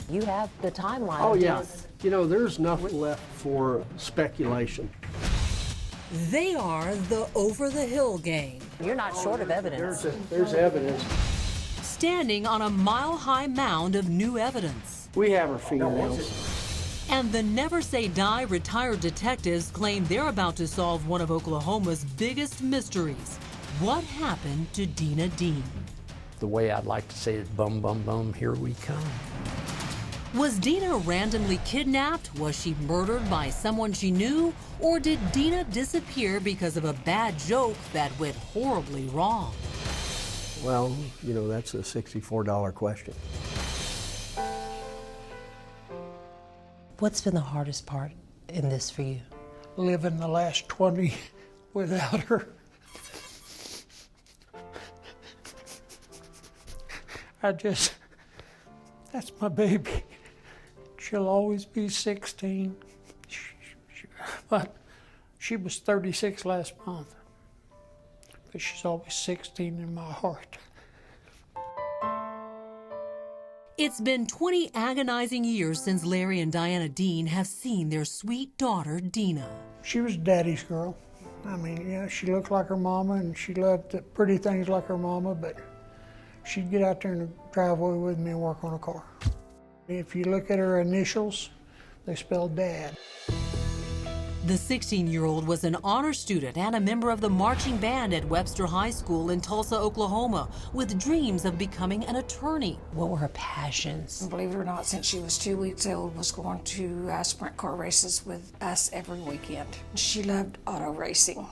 You have the timeline. Oh, yeah. Dena's- You know, there's nothing left for speculation. They are the over-the-hill gang, You're not short of evidence. There's evidence. standing on a mile-high mound of new evidence. We have our fingernails. And the Never Say Die retired detectives claim they're about to solve one of Oklahoma's biggest mysteries. What happened to Dena Dean? The way I'd like to say it, bum, bum, bum, here we come. Was Dena randomly kidnapped? Was she murdered by someone she knew? Or did Dena disappear because of a bad joke that went horribly wrong? Well, you know, that's a $64 question. What's been the hardest part in this for you? Living the last 20 without her. That's my baby. She'll always be 16. But she was 36 last month. But she's always 16 in my heart. It's been 20 agonizing years since Larry and Diana Dean have seen their sweet daughter, Dena. She was daddy's girl. I mean, yeah, she looked like her mama and she loved the pretty things like her mama, but she'd get out there in the driveway with me and work on a car. If you look at her initials, they spell Dad. The 16-year-old was an honor student and a member of the marching band at Webster High School in Tulsa, Oklahoma, with dreams of becoming an attorney. What were her passions? Believe it or not, since she was 2 weeks old, was going to sprint car races with us every weekend. She loved auto racing.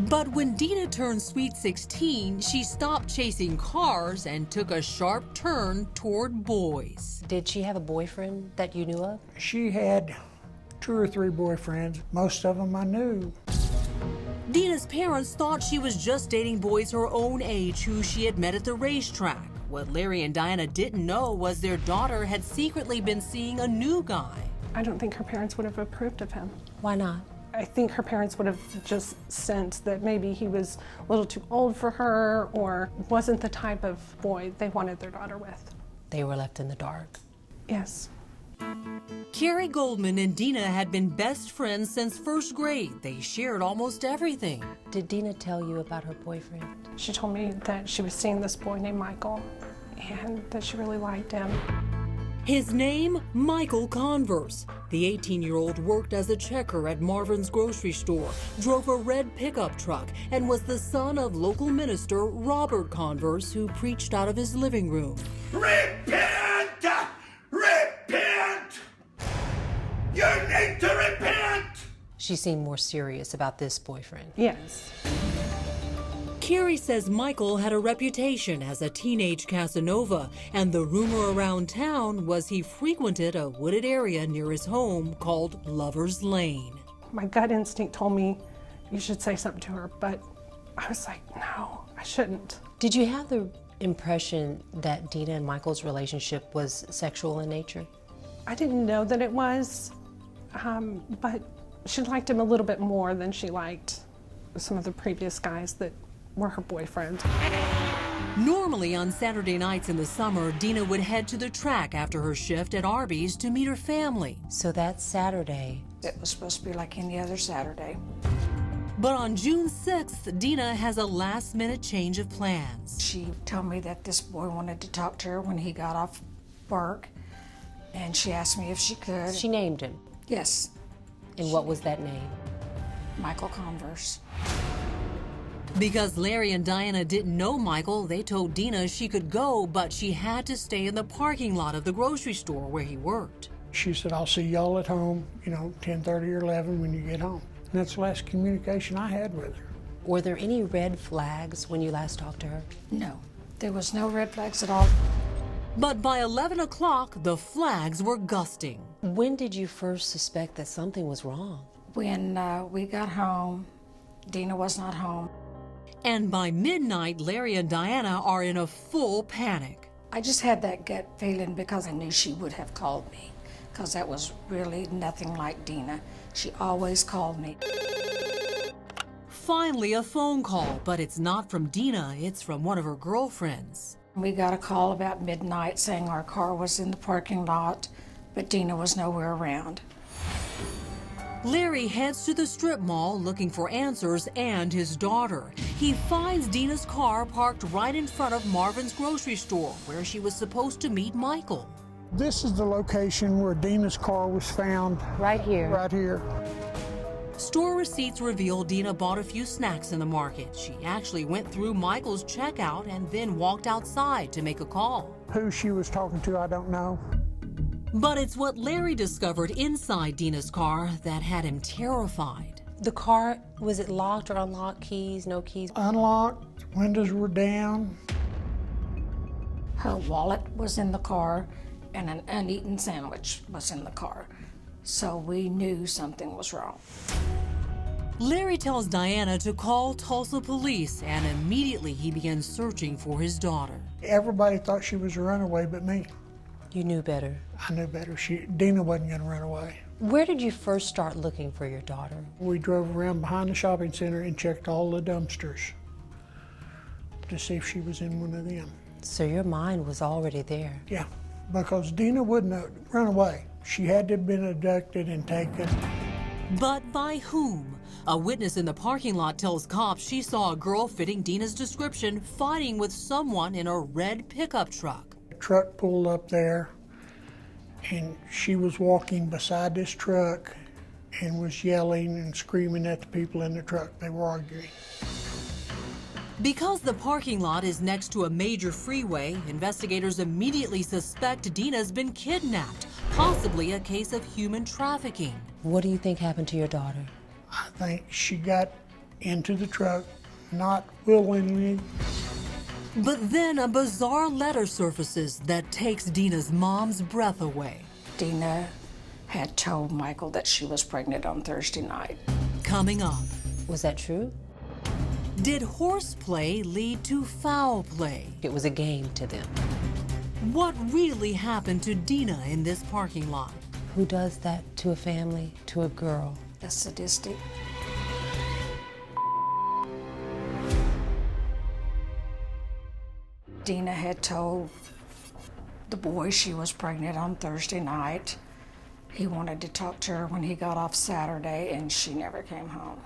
But when Dena turned sweet 16, she stopped chasing cars and took a sharp turn toward boys. Did she have a boyfriend that you knew of? She had 2 or 3 boyfriends. Most of them I knew. Dena's parents thought she was just dating boys her own age who she had met at the racetrack. What Larry and Diana didn't know was their daughter had secretly been seeing a new guy. I don't think her parents would have approved of him. Why not? I think her parents would have just sensed that maybe he was a little too old for her or wasn't the type of boy they wanted their daughter with. They were left in the dark. Yes. Carrie Goldman and Dena had been best friends since first grade. They shared almost everything. Did Dena tell you about her boyfriend? She told me that she was seeing this boy named Michael and that she really liked him. His name, Michael Converse. The 18-year-old worked as a checker at Marvin's grocery store, drove a red pickup truck, and was the son of local minister Robert Converse, who preached out of his living room. Repent! Repent! You need to repent! She seemed more serious about this boyfriend. Yes. Carrie says Michael had a reputation as a teenage Casanova, and the rumor around town was he frequented a wooded area near his home called Lover's Lane. My gut instinct told me you should say something to her, but I was like, no, I shouldn't. Did you have the impression that Dena and Michael's relationship was sexual in nature? I didn't know that it was, but she liked him a little bit more than she liked some of the previous guys that were her boyfriends. Normally on Saturday nights in the summer, Dena would head to the track after her shift at Arby's to meet her family. So that Saturday, It was supposed to be like any other Saturday. But on June 6th, Dena has a last-minute change of plans. She told me that this boy wanted to talk to her when he got off work, and she asked me if she could. she named him. Yes, And what was that name? Michael Converse. Because Larry and Diana didn't know Michael, they told Dena she could go, but she had to stay in the parking lot of the grocery store where he worked. She said, I'll see y'all at home, 10:30 or 11 when you get home. And that's the last communication I had with her. Were there any red flags when you last talked to her? No, there was no red flags at all. But by 11 o'clock, the flags were gusting. When did you first suspect that something was wrong? When we got home, Dena was not home. And by midnight, Larry and Diana are in a full panic. I just had that gut feeling because I knew she would have called me, because that was really nothing like Dena. She always called me. Finally, a phone call, but it's not from Dena, it's from one of her girlfriends. We got a call about midnight saying our car was in the parking lot, but Dena was nowhere around. Larry heads to the strip mall looking for answers and his daughter. He finds Dena's car parked right in front of Marvin's grocery store, where she was supposed to meet Michael. This is the location where Dena's car was found. Right here. Right here. Store receipts reveal Dena bought a few snacks in the market. She actually went through Michael's checkout and then walked outside to make a call. Who she was talking to, I don't know. But it's what Larry discovered inside Dena's car that had him terrified. The car, was it locked or unlocked? Keys, no keys? Unlocked, windows were down. Her wallet was in the car, and an uneaten sandwich was in the car. So we knew something was wrong. Larry tells Diana to call Tulsa police, and immediately he begins searching for his daughter. Everybody thought she was a runaway but me. You knew better. I knew better. Dena wasn't going to run away. Where did you first start looking for your daughter? We drove around behind the shopping center and checked all the dumpsters to see if she was in one of them. So your mind was already there. Yeah, because Dena wouldn't have run away. She had to have been abducted and taken. But by whom? A witness in the parking lot tells cops she saw a girl fitting Dena's description fighting with someone in a red pickup truck. The truck pulled up there, and she was walking beside this truck and was yelling and screaming at the people in the truck. They were arguing. Because the parking lot is next to a major freeway, investigators immediately suspect Dena's been kidnapped, possibly a case of human trafficking. What do you think happened to your daughter? I think she got into the truck, not willingly. But then a bizarre letter surfaces that takes Dena's mom's breath away. Dena had told Michael that she was pregnant on Thursday night. Coming up, Was that true? did horseplay lead to foul play? It was a game to them. What really happened to Dena in this parking lot? Who does that to a family, to a girl? The sadistic. Dena had told the boy she was pregnant on Thursday night. He wanted to talk to her when he got off Saturday, and she never came home.